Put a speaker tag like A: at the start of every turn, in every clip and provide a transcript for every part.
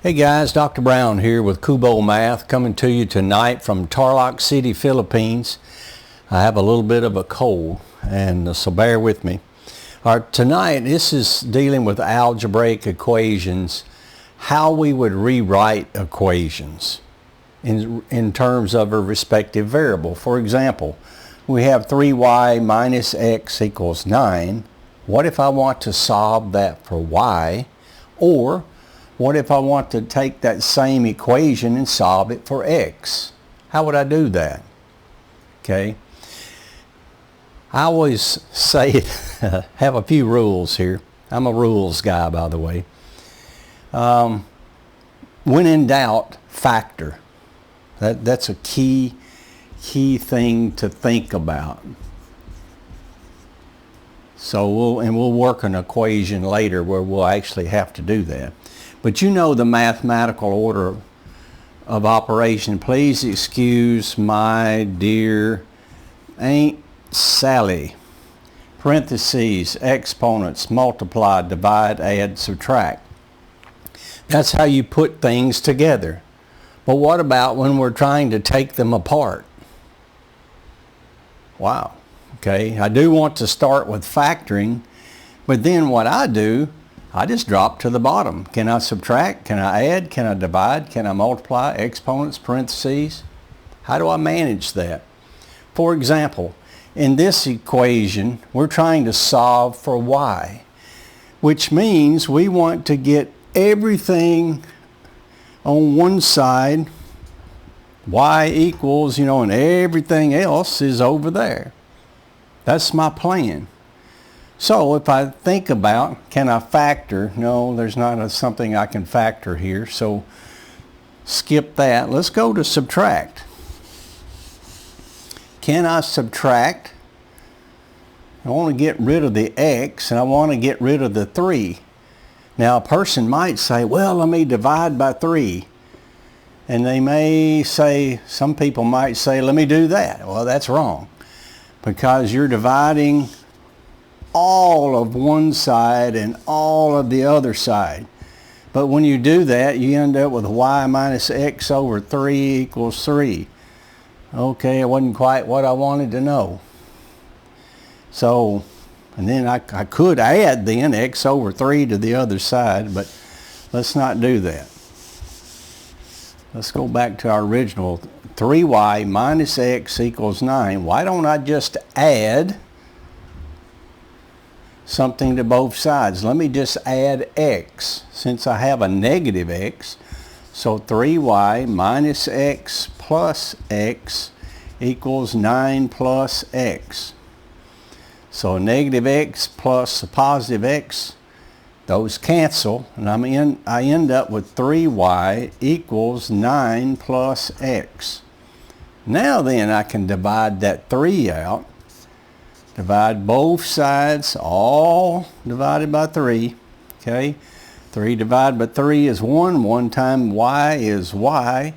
A: Hey guys, Dr. Brown here with Kubo Math coming to you tonight from Tarlac City, Philippines. I have a little bit of a cold, and so bear with me. Tonight this is dealing with algebraic equations, how we would rewrite equations in terms of a respective variable. For example, we have 3y minus x equals 9. What if I want to solve that for y? Or what if I want to take that same equation and solve it for x? How would I do that? Okay. I always say, have a few rules here. I'm a rules guy, by the way. When in doubt, factor. That's a key thing to think about. So we'll work an equation later where we'll actually have to do that. But you know the mathematical order of operation. Please excuse my dear Aunt Sally. Parentheses, exponents, multiply, divide, add, subtract. That's how you put things together. But what about when we're trying to take them apart? Wow. Okay, I do want to start with factoring, but then what I do, I just drop to the bottom. Can I subtract? Can I add? Can I divide? Can I multiply? Exponents, parentheses? How do I manage that? For example, in this equation, we're trying to solve for y, which means we want to get everything on one side, y equals, and everything else is over there. That's my plan. So if I think about, can I factor? No, there's not something I can factor here, so skip that. Let's go to subtract. Can I subtract? I want to get rid of the x, and I want to get rid of the 3. Now a person might say, well, let me divide by 3. And they may say, some people might say, let me do that. Well, that's wrong, because you're dividing all of one side and all of the other side. But when you do that, you end up with y minus x over 3 equals 3. Okay, it wasn't quite what I wanted to know. So, and then I could add then x over 3 to the other side, but let's not do that. Let's go back to our original. 3y minus x equals 9. Why don't I just add something to both sides? Let me just add x, since I have a negative x. So 3y minus x plus x equals 9 plus x. So a negative x plus a positive x, those cancel, and I end up with 3y equals 9 plus x. Now then I can divide that 3 out. Divide both sides, all divided by 3. Okay, 3 divided by 3 is 1. 1 times y is y.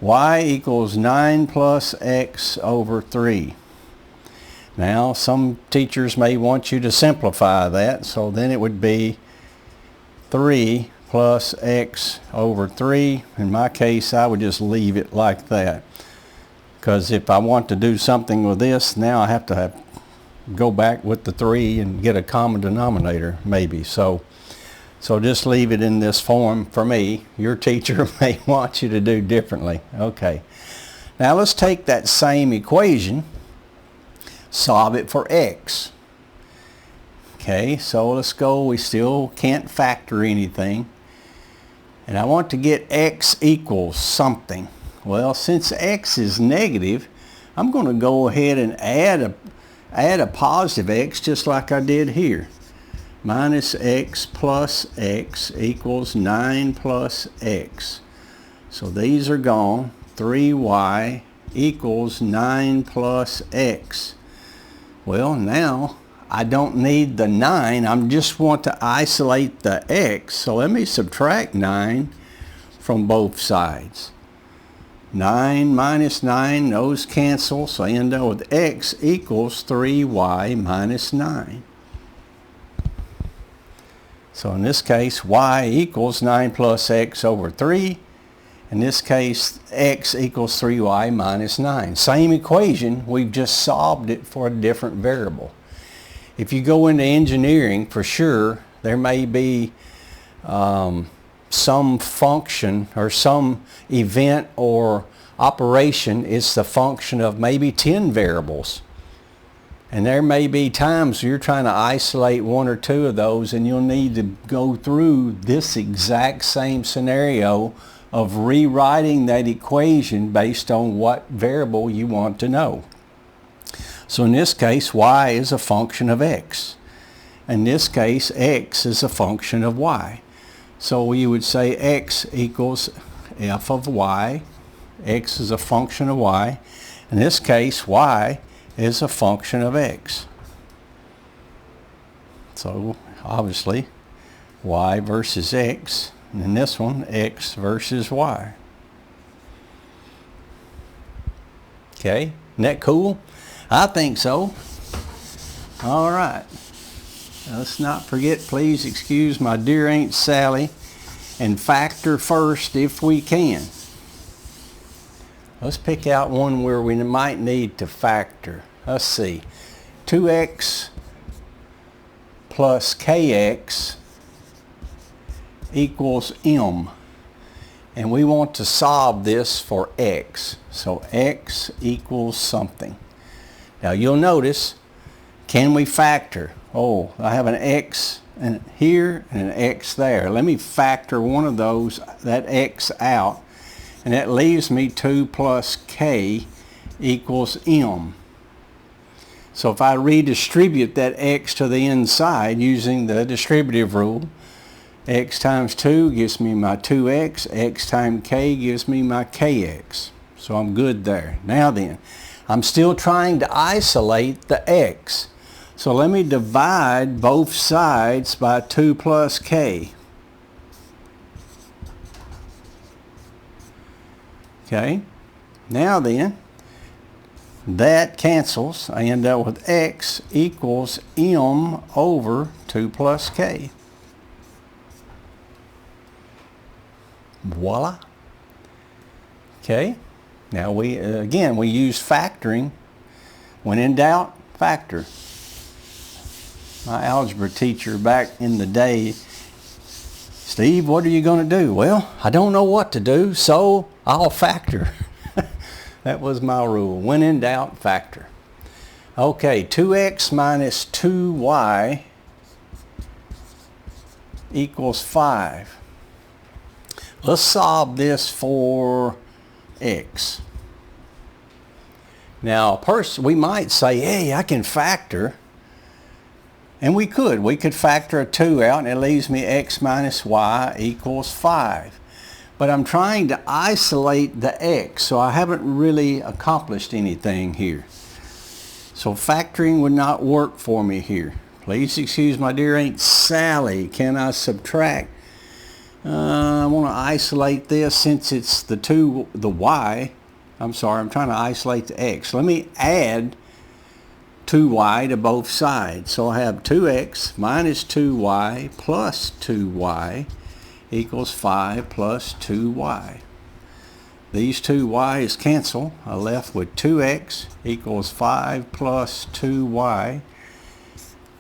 A: Y equals 9 plus x over 3. Now some teachers may want you to simplify that, so then it would be 3 plus x over 3. In my case, I would just leave it like that, because if I want to do something with this, now I have to go back with the 3 and get a common denominator maybe. So just leave it in this form for me. Your teacher may want you to do differently. Okay. Now let's take that same equation, solve it for x. Okay, so let's go. We still can't factor anything. And I want to get x equals something. Well, since x is negative, I'm going to go ahead and add a positive x just like I did here. Minus x plus x equals 9 plus x. So these are gone. 3y equals 9 plus x. Well, now I don't need the 9. I just want to isolate the x. So let me subtract 9 from both sides. 9 minus 9, those cancel, so I end up with x equals 3y minus 9. So in this case, y equals 9 plus x over 3. In this case, x equals 3y minus 9. Same equation, we've just solved it for a different variable. If you go into engineering, for sure, there may be some function or some event or operation is the function of maybe 10 variables. And there may be times you're trying to isolate one or two of those, and you'll need to go through this exact same scenario of rewriting that equation based on what variable you want to know. So in this case, y is a function of x. In this case, x is a function of y. So we would say x equals f of y. X is a function of y. In this case, y is a function of x. So obviously, y versus x. And in this one, x versus y. Okay, isn't that cool? I think so. All right. Now let's not forget, please excuse my dear Aunt Sally, and factor first if we can. Let's pick out one where we might need to factor. Let's see. 2x plus kx equals m. And we want to solve this for x. So x equals something. Now you'll notice, can we factor? Oh, I have an x here and an x there. Let me factor one of those, that x out, and that leaves me 2 plus k equals m. So if I redistribute that x to the inside using the distributive rule, x times 2 gives me my 2x, x times k gives me my kx. So I'm good there. Now then, I'm still trying to isolate the x. So let me divide both sides by 2 plus k. Okay, now then, that cancels. I end up with x equals m over 2 plus k. Voila. Okay, now we use factoring. When in doubt, factor. My algebra teacher back in the day, Steve, what are you going to do? Well, I don't know what to do, so I'll factor. That was my rule. When in doubt, factor. Okay, 2x minus 2y equals 5. Let's solve this for x. Now, we might say, hey, I can factor. And we could factor a 2 out, and it leaves me x minus y equals 5. But I'm trying to isolate the x, so I haven't really accomplished anything here. So factoring would not work for me here. Please excuse my dear Aunt Sally. Can I subtract? I want to isolate this since it's the y. I'm sorry, I'm trying to isolate the x. Let me add 2y to both sides. So I have 2x minus 2y plus 2y equals 5 plus 2y. These two y's cancel. I left with 2x equals 5 plus 2y.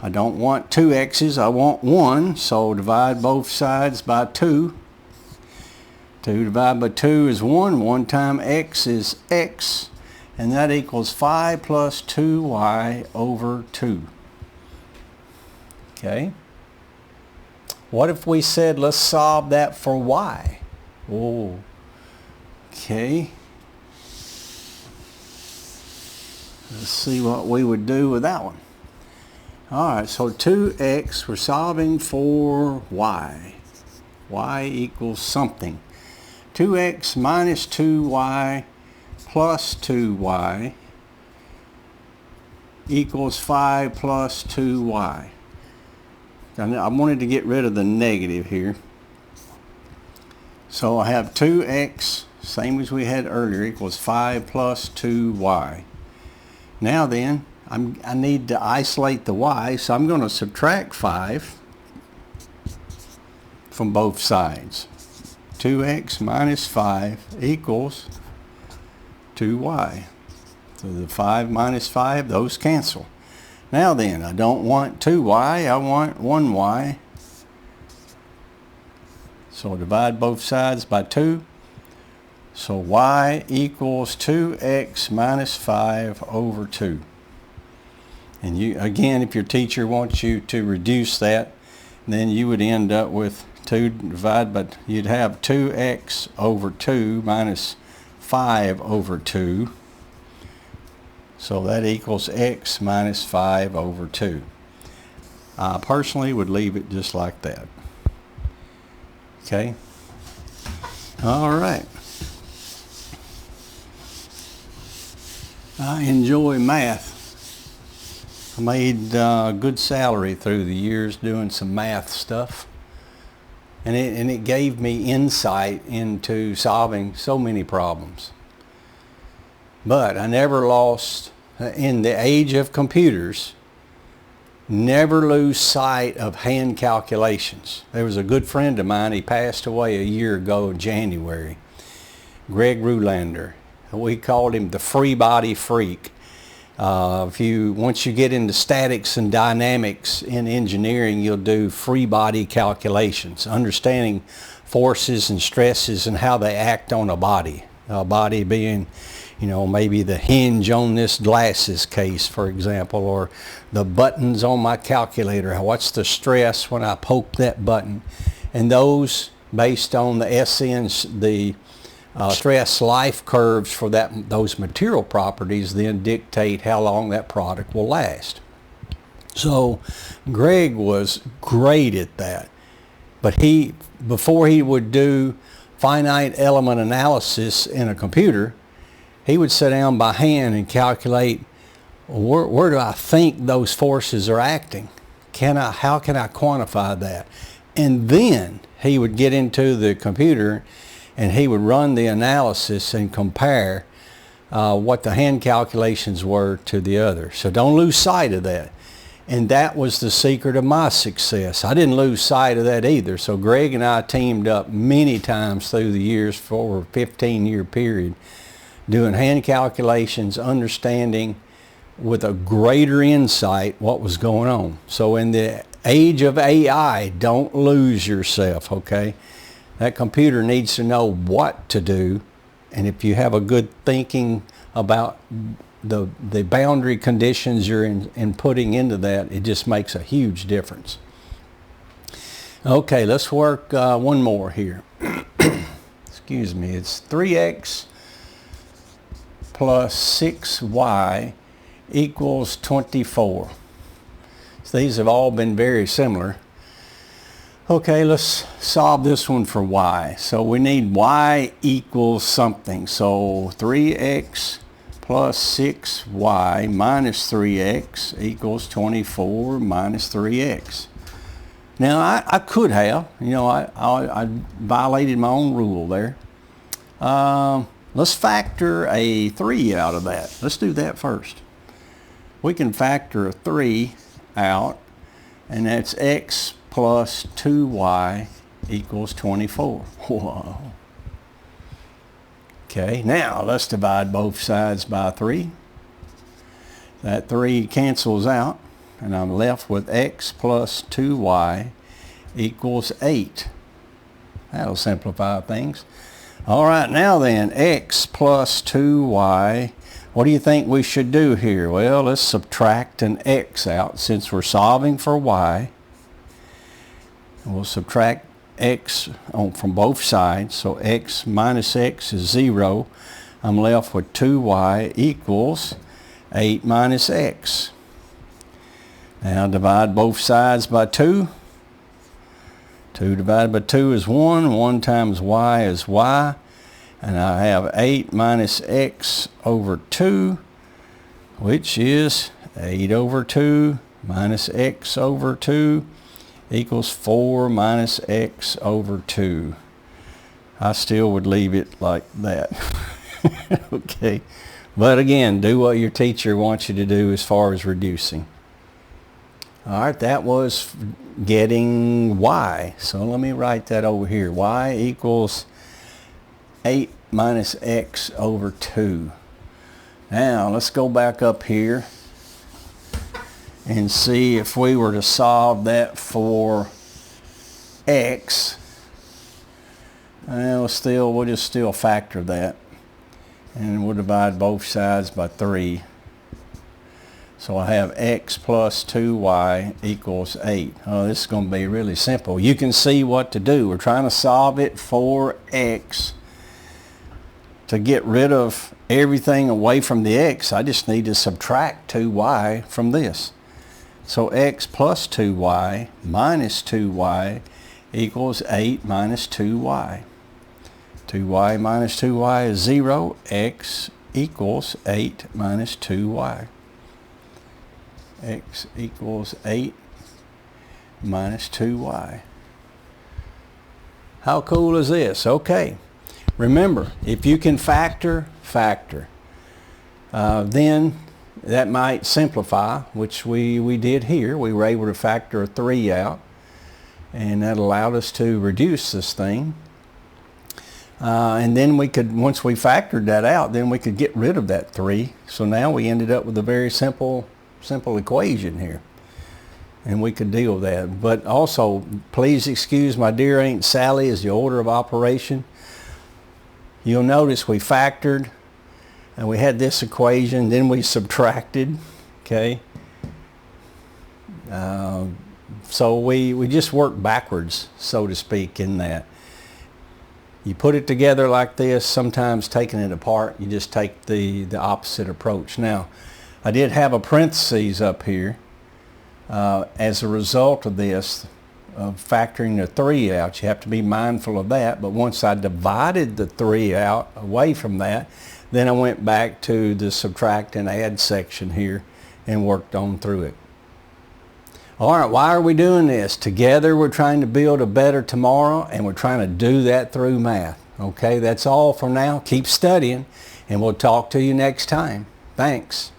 A: I don't want 2 x's, I want 1, so divide both sides by 2. 2 divided by 2 is 1. 1 times x is x. And that equals 5 plus 2y over 2. Okay. What if we said, let's solve that for y? Oh. Okay. Let's see what we would do with that one. Alright, so 2x, we're solving for y. Y equals something. 2x minus 2y plus 2y equals 5 plus 2y. I wanted to get rid of the negative here. So I have 2x, same as we had earlier, equals 5 plus 2y. Now then, I need to isolate the y, so I'm going to subtract 5. from both sides. 2x minus 5 equals 2y. So the 5 minus 5, those cancel. Now then, I don't want 2y, I want 1y. So divide both sides by 2. So y equals 2x minus 5 over 2. And you, again, if your teacher wants you to reduce that, then you would end up with 2 divided, but you'd have 2x over 2 minus 5 over 2. So that equals x minus 5 over 2. I personally would leave it just like that. Okay? All right. I enjoy math. I made a good salary through the years doing some math stuff. And it gave me insight into solving so many problems. But I never lost, in the age of computers, never lose sight of hand calculations. There was a good friend of mine, he passed away a year ago in January, Greg Rulander. We called him the free body freak. Once you get into statics and dynamics in engineering, you'll do free body calculations, understanding forces and stresses and how they act on a body. A body being, you know, maybe the hinge on this glasses case, for example, or the buttons on my calculator. What's the stress when I poke that button? And those, based on the SN, the stress life curves for those material properties, then dictate how long that product will last. So Greg was great at that, but before he would do finite element analysis in a computer, he would sit down by hand and calculate, where do I think those forces are acting? How can I quantify that? And then he would get into the computer and he would run the analysis and compare what the hand calculations were to the other. So don't lose sight of that. And that was the secret of my success. I didn't lose sight of that either. So Greg and I teamed up many times through the years for a 15-year period, doing hand calculations, understanding with a greater insight what was going on. So in the age of AI, don't lose yourself, okay? That computer needs to know what to do, and if you have a good thinking about the boundary conditions you're putting into that, it just makes a huge difference. Okay, let's work one more here. Excuse me, it's 3x plus 6y equals 24. So these have all been very similar. Okay, let's solve this one for y. So we need y equals something. So 3x plus 6y minus 3x equals 24 minus 3x. Now I could have, you know, I violated my own rule there. Let's factor a 3 out of that. Let's do that first. We can factor a 3 out, and that's x plus 2y equals 24. Whoa. Okay, now let's divide both sides by 3. That 3 cancels out, and I'm left with x plus 2y equals 8. That'll simplify things. All right, now then, x plus 2y. What do you think we should do here? Well, let's subtract an x out since we're solving for y. We'll subtract x from both sides, so x minus x is 0. I'm left with 2y equals 8 minus x. Now divide both sides by 2. 2 divided by 2 is 1. 1 times y is y. And I have 8 minus x over 2, which is 8 over 2 minus x over 2 equals 4 minus x over 2. I still would leave it like that. Okay. But again, do what your teacher wants you to do as far as reducing. All right, that was getting y. So let me write that over here. Y equals 8 minus x over 2. Now let's go back up here and see if we were to solve that for x. We'll just still factor that, and we'll divide both sides by 3. So I have x plus 2y equals 8. Oh, this is going to be really simple. You can see what to do. We're trying to solve it for x. To get rid of everything away from the x, I just need to subtract 2y from this. So x plus 2y minus 2y equals 8 minus 2y. 2y minus 2y is 0. X equals 8 minus 2y. X equals 8 minus 2y. How cool is this? Okay. Remember, if you can factor, factor. Then that might simplify, which we did here. We were able to factor a 3 out, and that allowed us to reduce this thing. And then we could, once we factored that out, then we could get rid of that 3. So now we ended up with a very simple equation here, and we could deal with that. But also, please excuse my dear Aunt Sally as the order of operation. You'll notice we factored, and we had this equation, then we subtracted, okay? So we just worked backwards, so to speak, in that. You put it together like this, sometimes taking it apart, you just take the opposite approach. Now, I did have a parentheses up here as a result of this, of factoring the 3 out. You have to be mindful of that. But once I divided the 3 out away from that, then I went back to the subtract and add section here and worked on through it. All right, why are we doing this? Together we're trying to build a better tomorrow, and we're trying to do that through math. Okay, that's all for now. Keep studying, and we'll talk to you next time. Thanks.